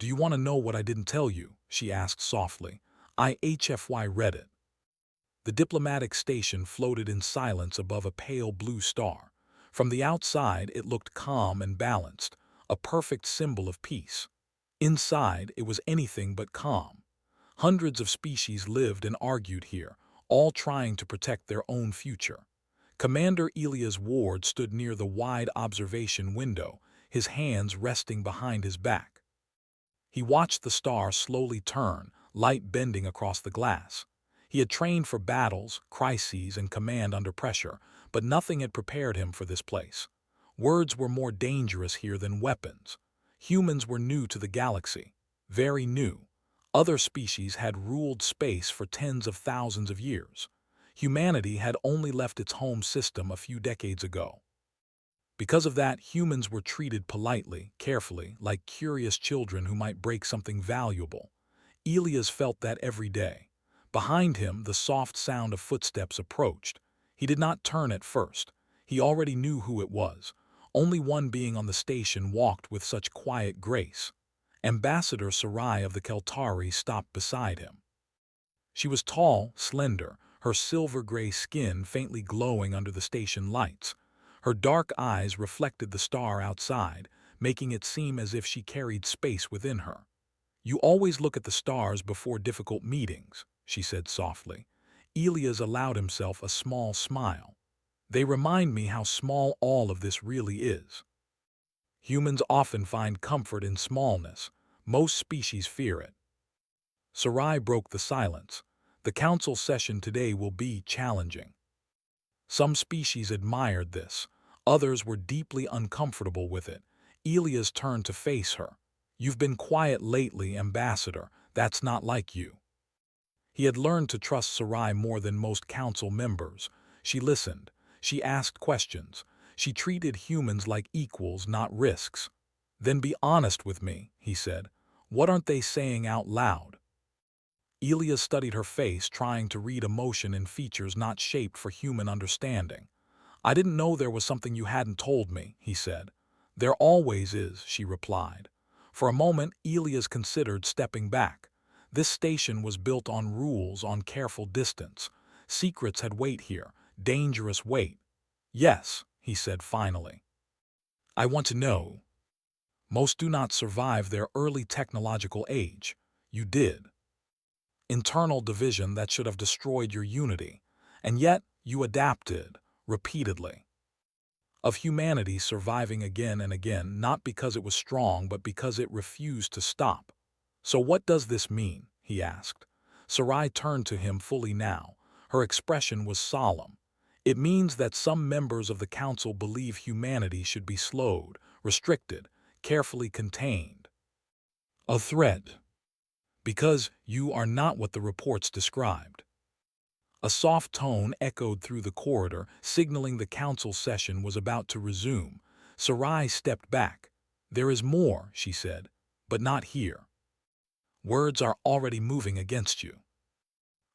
"Do you want to know what I didn't tell you?" she asked softly. I HFY read it. The diplomatic station floated in silence above a pale blue star. From the outside, it looked calm and balanced, a perfect symbol of peace. Inside, it was anything but calm. Hundreds of species lived and argued here, all trying to protect their own future. Commander Elias Ward stood near the wide observation window, his hands resting behind his back. He watched the star slowly turn, light bending across the glass. He had trained for battles, crises, and command under pressure, but nothing had prepared him for this place. Words were more dangerous here than weapons. Humans were new to the galaxy, very new. Other species had ruled space for tens of thousands of years. Humanity had only left its home system a few decades ago. Because of that, humans were treated politely, carefully, like curious children who might break something valuable. Elias felt that every day. Behind him, the soft sound of footsteps approached. He did not turn at first. He already knew who it was. Only one being on the station walked with such quiet grace. Ambassador Sarai of the Keltari stopped beside him. She was tall, slender, her silver-gray skin faintly glowing under the station lights. Her dark eyes reflected the star outside, making it seem as if she carried space within her. "You always look at the stars before difficult meetings," she said softly. Elias allowed himself a small smile. "They remind me how small all of this really is." Humans often find comfort in smallness. Most species fear it. Sarai broke the silence. "The council session today will be challenging." Some species admired this. Others were deeply uncomfortable with it. Elias turned to face her. "You've been quiet lately, Ambassador. That's not like you." He had learned to trust Sarai more than most council members. She listened. She asked questions. She treated humans like equals, not risks. "Then be honest with me," he said. "What aren't they saying out loud?" Elias studied her face, trying to read emotion in features not shaped for human understanding. "I didn't know there was something you hadn't told me," he said. "There always is," she replied. For a moment, Elias considered stepping back. This station was built on rules, on careful distance. Secrets had weight here, dangerous weight. "Yes," he said finally. "I want to know. Most do not survive their early technological age. You did. Internal division that should have destroyed your unity. And yet, you adapted, repeatedly. Of humanity surviving again and again, not because it was strong, but because it refused to stop. So what does this mean?" he asked. Sarai turned to him fully now. Her expression was solemn. "It means that some members of the council believe humanity should be slowed, restricted, carefully contained. A threat. Because you are not what the reports described." A soft tone echoed through the corridor, signaling the council session was about to resume. Sarai stepped back. "There is more," she said, "but not here. Words are already moving against you."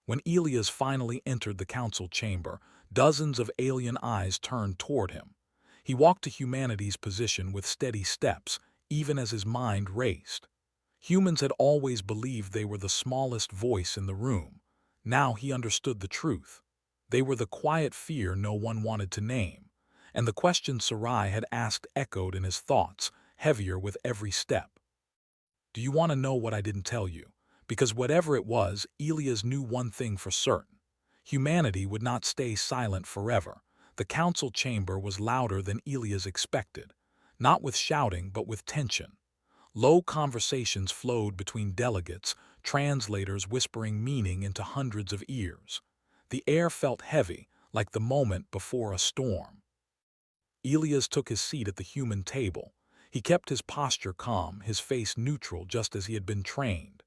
When Elias finally entered the council chamber, dozens of alien eyes turned toward him. He walked to humanity's position with steady steps, even as his mind raced. Humans had always believed they were the smallest voice in the room. Now he understood the truth. They were the quiet fear no one wanted to name. And the question Sarai had asked echoed in his thoughts, heavier with every step. "Do you want to know what I didn't tell you?" Because whatever it was, Elias knew one thing for certain. Humanity would not stay silent forever. The council chamber was louder than Elias expected. Not with shouting, but with tension. Low conversations flowed between delegates, translators whispering meaning into hundreds of ears. The air felt heavy, like the moment before a storm. Elias took his seat at the human table. He kept his posture calm, his face neutral just as he had been trained.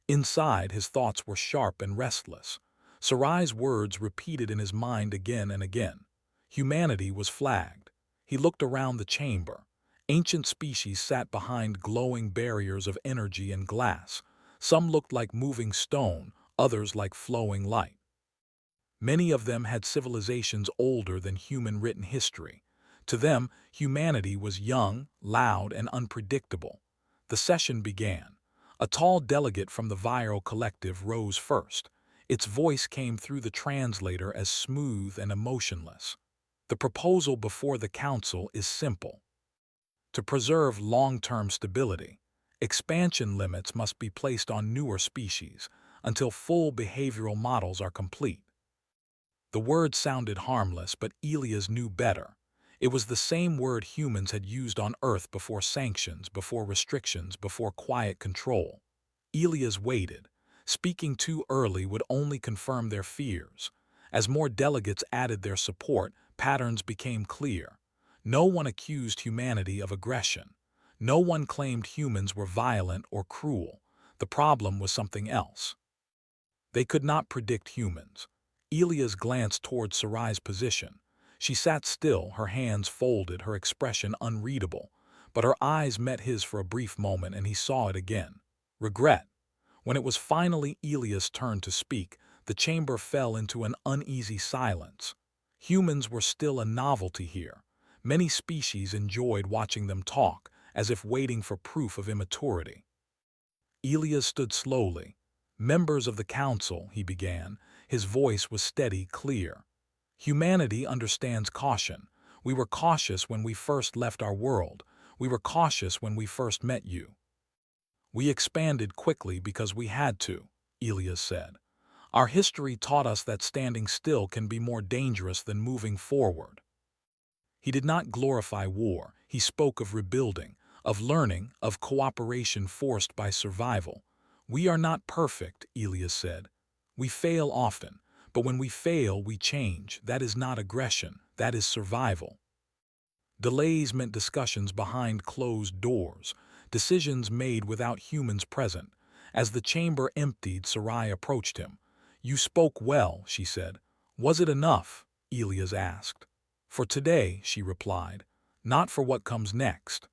Inside, his thoughts were sharp and restless. Sarai's words repeated in his mind again and again. Humanity was flagged. He looked around the chamber. Ancient species sat behind glowing barriers of energy and glass. Some looked like moving stone, others like flowing light. Many of them had civilizations older than human written history. To them, humanity was young, loud, and unpredictable. The session began. A tall delegate from the Viral Collective rose first. Its voice came through the translator as smooth and emotionless. The proposal before the council is simple. To preserve long-term stability, expansion limits must be placed on newer species until full behavioral models are complete. The word sounded harmless, but Elias knew better. It was the same word humans had used on Earth before sanctions, before restrictions, before quiet control. Elias waited. Speaking too early would only confirm their fears. As more delegates added their support, patterns became clear. No one accused humanity of aggression. No one claimed humans were violent or cruel. The problem was something else. They could not predict humans. Elias glanced toward Sarai's position. She sat still, her hands folded, her expression unreadable. But her eyes met his for a brief moment, and he saw it again. Regret. When it was finally Elias' turn to speak, the chamber fell into an uneasy silence. Humans were still a novelty here. Many species enjoyed watching them talk, as if waiting for proof of immaturity. Elias stood slowly. "Members of the council," he began. His voice was steady, clear. "Humanity understands caution. We were cautious when we first left our world. We were cautious when we first met you. We expanded quickly because we had to," Elias said. "Our history taught us that standing still can be more dangerous than moving forward." He did not glorify war. He spoke of rebuilding, of learning, of cooperation forced by survival. "We are not perfect," Elias said. "We fail often, but when we fail, we change. That is not aggression. That is survival." Delays meant discussions behind closed doors, decisions made without humans present. As the chamber emptied, Sarai approached him. "You spoke well," she said. "Was it enough?" Elias asked. "For today," she replied. "Not for what comes next."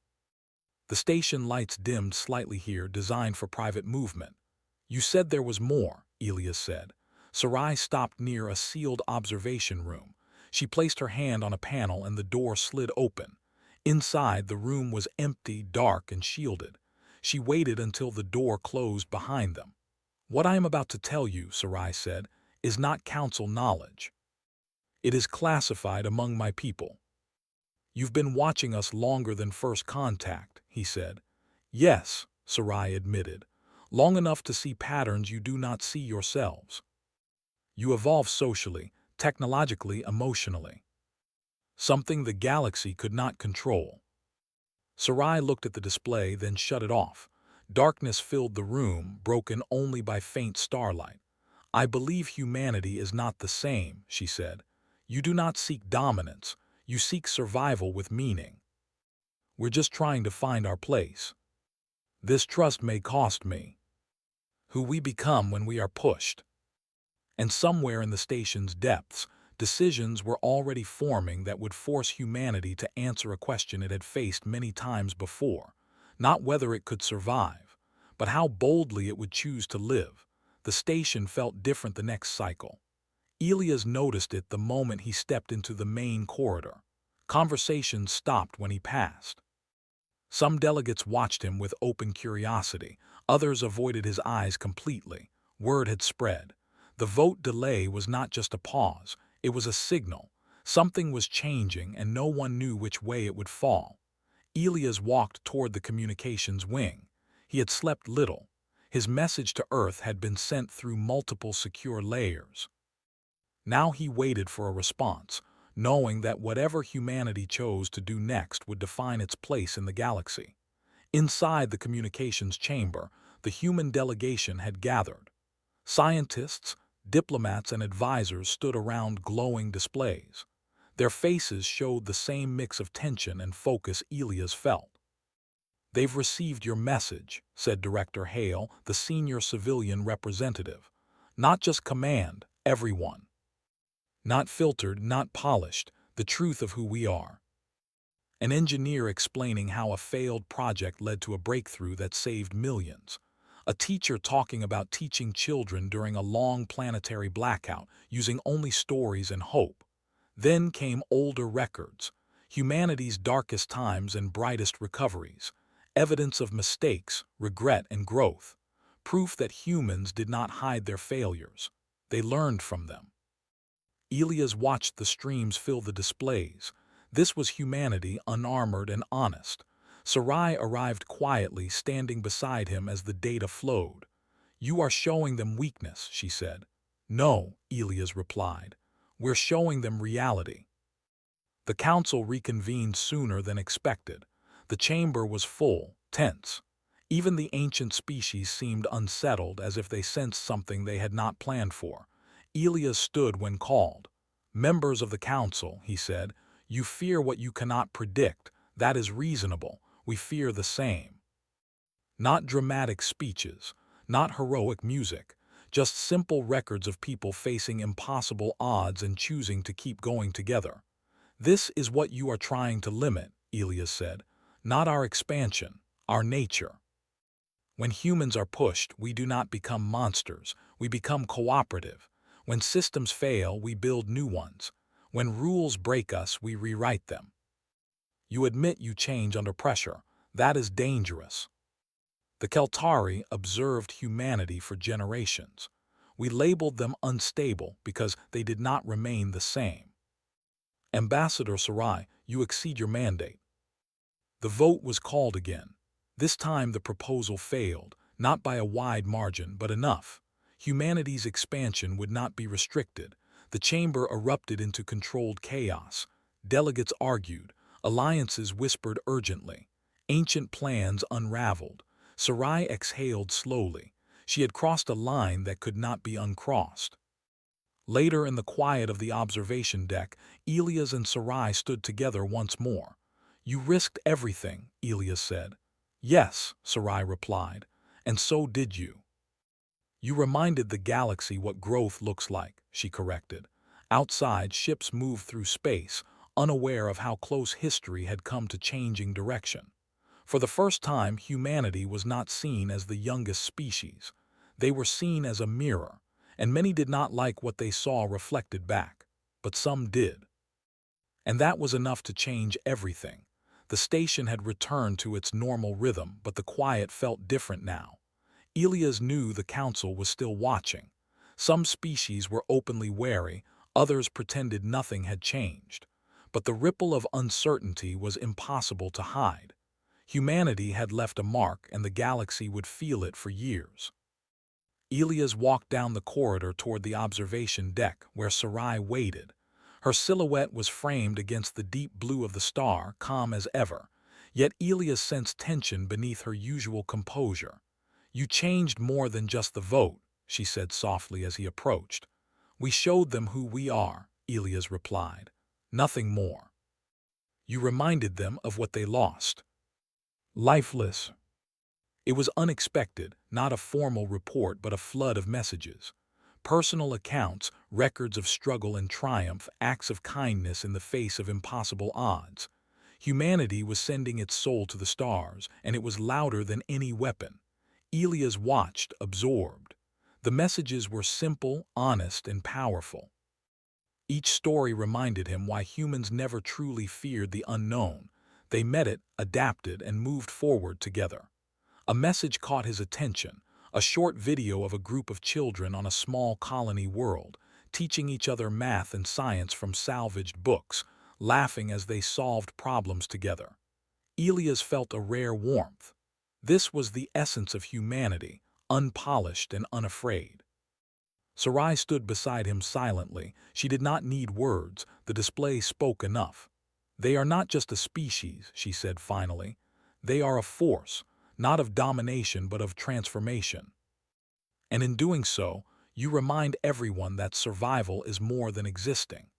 The station lights dimmed slightly here, designed for private movement. "You said there was more," Elias said. Sarai stopped near a sealed observation room. She placed her hand on a panel and the door slid open. Inside, the room was empty, dark, and shielded. She waited until the door closed behind them. "What I am about to tell you," Sarai said, "is not council knowledge. It is classified among my people." "You've been watching us longer than first contact," he said. "Yes," Sarai admitted. "Long enough to see patterns you do not see yourselves. You evolve socially, technologically, emotionally. Something the galaxy could not control." Sarai looked at the display, then shut it off. Darkness filled the room, broken only by faint starlight. "I believe humanity is not the same," she said. "You do not seek dominance. You seek survival with meaning. We're just trying to find our place. This trust may cost me. Who we become when we are pushed." And somewhere in the station's depths, decisions were already forming that would force humanity to answer a question it had faced many times before. Not whether it could survive, but how boldly it would choose to live. The station felt different the next cycle. Elias noticed it the moment he stepped into the main corridor. Conversations stopped when he passed. Some delegates watched him with open curiosity. Others avoided his eyes completely. Word had spread. The vote delay was not just a pause. It was a signal. Something was changing, and no one knew which way it would fall. Elias walked toward the communications wing. He had slept little. His message to Earth had been sent through multiple secure layers. Now he waited for a response, knowing that whatever humanity chose to do next would define its place in the galaxy. Inside the communications chamber, the human delegation had gathered. Scientists, diplomats, and advisors stood around glowing displays. Their faces showed the same mix of tension and focus Elias felt. "They've received your message," said Director Hale, the senior civilian representative. "Not just command, everyone. Not filtered, not polished, the truth of who we are." An engineer explaining how a failed project led to a breakthrough that saved millions. A teacher talking about teaching children during a long planetary blackout, using only stories and hope. Then came older records, humanity's darkest times and brightest recoveries, evidence of mistakes, regret, and growth. proof that humans did not hide their failures. They learned from them. Elias watched the streams fill the displays. This was humanity, unarmored and honest. Sarai arrived quietly, standing beside him as the data flowed. "You are showing them weakness," she said. "No," Elias replied. "We're showing them reality." The council reconvened sooner than expected. The chamber was full, tense. Even the ancient species seemed unsettled, as if they sensed something they had not planned for. Elias stood when called. "Members of the council," he said, "you fear what you cannot predict. That is reasonable. We fear the same." Not dramatic speeches, not heroic music, just simple records of people facing impossible odds and choosing to keep going together. "This is what you are trying to limit," Elias said. "Not our expansion, our nature. When humans are pushed, we do not become monsters, we become cooperative. When systems fail, we build new ones. When rules break us, we rewrite them. You admit you change under pressure. That is dangerous." The Keltari observed humanity for generations. We labeled them unstable because they did not remain the same. "Ambassador Sarai, you exceed your mandate." The vote was called again. This time the proposal failed, not by a wide margin, but enough. Humanity's expansion would not be restricted. The chamber erupted into controlled chaos. Delegates argued. Alliances whispered urgently. Ancient plans unraveled. Sarai exhaled slowly. She had crossed a line that could not be uncrossed. Later, in the quiet of the observation deck, Elias and Sarai stood together once more. "You risked everything," Elias said. "Yes," Sarai replied, "and so did you." "You reminded the galaxy what growth looks like," she corrected. Outside, ships moved through space, unaware of how close history had come to changing direction. For the first time, humanity was not seen as the youngest species. They were seen as a mirror, and many did not like what they saw reflected back, but some did. And that was enough to change everything. The station had returned to its normal rhythm, but the quiet felt different now. Elias knew the council was still watching. Some species were openly wary, others pretended nothing had changed. But the ripple of uncertainty was impossible to hide. Humanity had left a mark, and the galaxy would feel it for years. Elias walked down the corridor toward the observation deck, where Sarai waited. Her silhouette was framed against the deep blue of the star, calm as ever. Yet Elias sensed tension beneath her usual composure. "You changed more than just the vote," she said softly as he approached. "We showed them who we are," Elias replied. "Nothing more. You reminded them of what they lost. Lifeless." It was unexpected, not a formal report but a flood of messages. Personal accounts, records of struggle and triumph, acts of kindness in the face of impossible odds. Humanity was sending its soul to the stars, and it was louder than any weapon. Elias watched, absorbed. The messages were simple, honest, and powerful. Each story reminded him why humans never truly feared the unknown. They met it, adapted, and moved forward together. A message caught his attention, a short video of a group of children on a small colony world, teaching each other math and science from salvaged books, laughing as they solved problems together. Elias felt a rare warmth. This was the essence of humanity, unpolished and unafraid. Sarai stood beside him silently. She did not need words. The display spoke enough. "They are not just a species," she said finally. "They are a force, not of domination but of transformation. And in doing so, you remind everyone that survival is more than existing.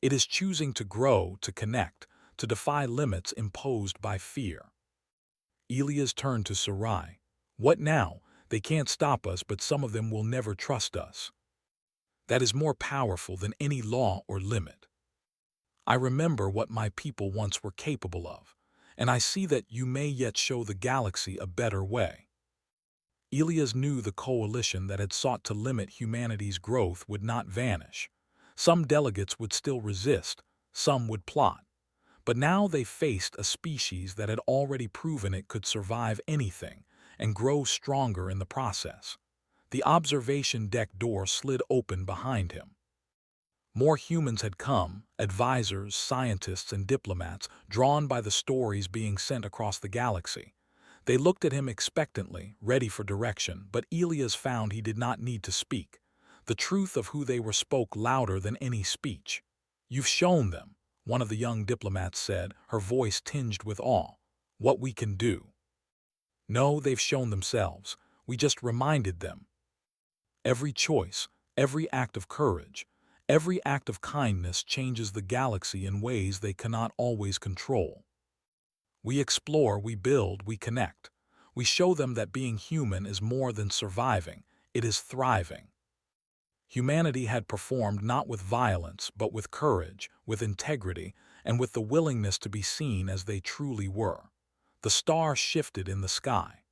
It is choosing to grow, to connect, to defy limits imposed by fear." Elias turned to Sarai. "What now? They can't stop us, but some of them will never trust us. That is more powerful than any law or limit. I remember what my people once were capable of, and I see that you may yet show the galaxy a better way." Elias knew the coalition that had sought to limit humanity's growth would not vanish. Some delegates would still resist, some would plot. But now they faced a species that had already proven it could survive anything, and grow stronger in the process. The observation deck door slid open behind him. More humans had come, advisors, scientists, and diplomats, drawn by the stories being sent across the galaxy. They looked at him expectantly, ready for direction, but Elias found he did not need to speak. The truth of who they were spoke louder than any speech. "You've shown them," one of the young diplomats said, her voice tinged with awe. "What we can do." "No, they've shown themselves. We just reminded them." Every choice, every act of courage, every act of kindness changes the galaxy in ways they cannot always control. We explore, we build, we connect. We show them that being human is more than surviving, it is thriving. Humanity had performed not with violence, but with courage, with integrity, and with the willingness to be seen as they truly were. The star shifted in the sky.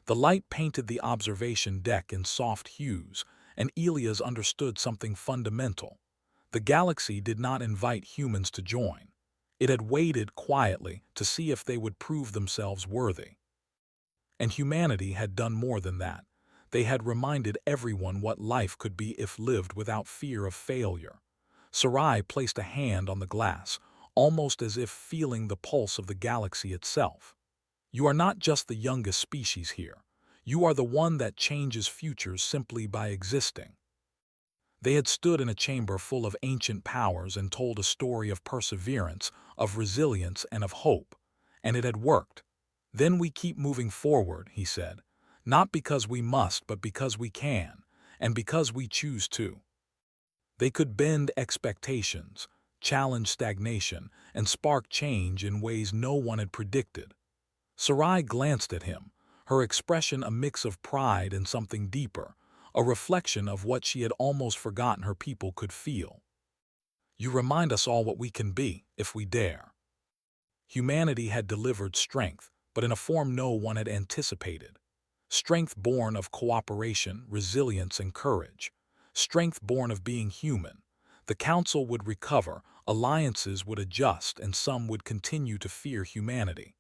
The light painted the observation deck in soft hues, and Elias understood something fundamental. The galaxy did not invite humans to join. It had waited quietly to see if they would prove themselves worthy. And humanity had done more than that. They had reminded everyone what life could be if lived without fear of failure. Sarai placed a hand on the glass, almost as if feeling the pulse of the galaxy itself. "You are not just the youngest species here. You are the one that changes futures simply by existing." They had stood in a chamber full of ancient powers and told a story of perseverance, of resilience, and of hope. And it had worked. "Then we keep moving forward," he said. "Not because we must, but because we can, and because we choose to." They could bend expectations, challenge stagnation, and spark change in ways no one had predicted. Sarai glanced at him, her expression a mix of pride and something deeper, a reflection of what she had almost forgotten her people could feel. "You remind us all what we can be, if we dare." Humanity had delivered strength, but in a form no one had anticipated. Strength born of cooperation, resilience, and courage. Strength born of being human. The Council would recover, alliances would adjust, and some would continue to fear humanity.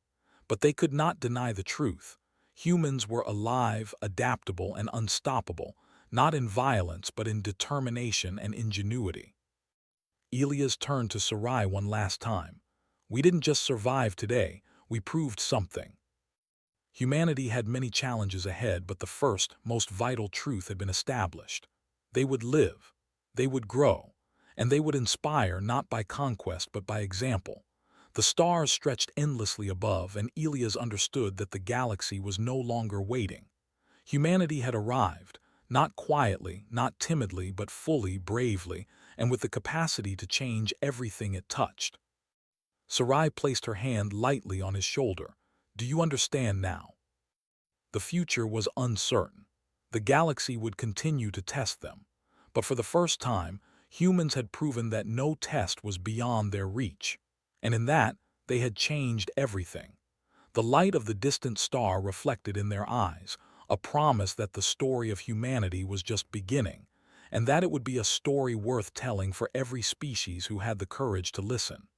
But they could not deny the truth. Humans were alive, adaptable, and unstoppable, not in violence but in determination and ingenuity. Elias turned to Sarai one last time. "We didn't just survive today, we proved something." Humanity had many challenges ahead, but the first, most vital truth had been established. They would live, they would grow, and they would inspire not by conquest but by example. The stars stretched endlessly above, and Elias understood that the galaxy was no longer waiting. Humanity had arrived, not quietly, not timidly, but fully, bravely, and with the capacity to change everything it touched. Sarai placed her hand lightly on his shoulder. "Do you understand now?" The future was uncertain. The galaxy would continue to test them. But for the first time, humans had proven that no test was beyond their reach. And in that, they had changed everything. The light of the distant star reflected in their eyes, a promise that the story of humanity was just beginning, and that it would be a story worth telling for every species who had the courage to listen.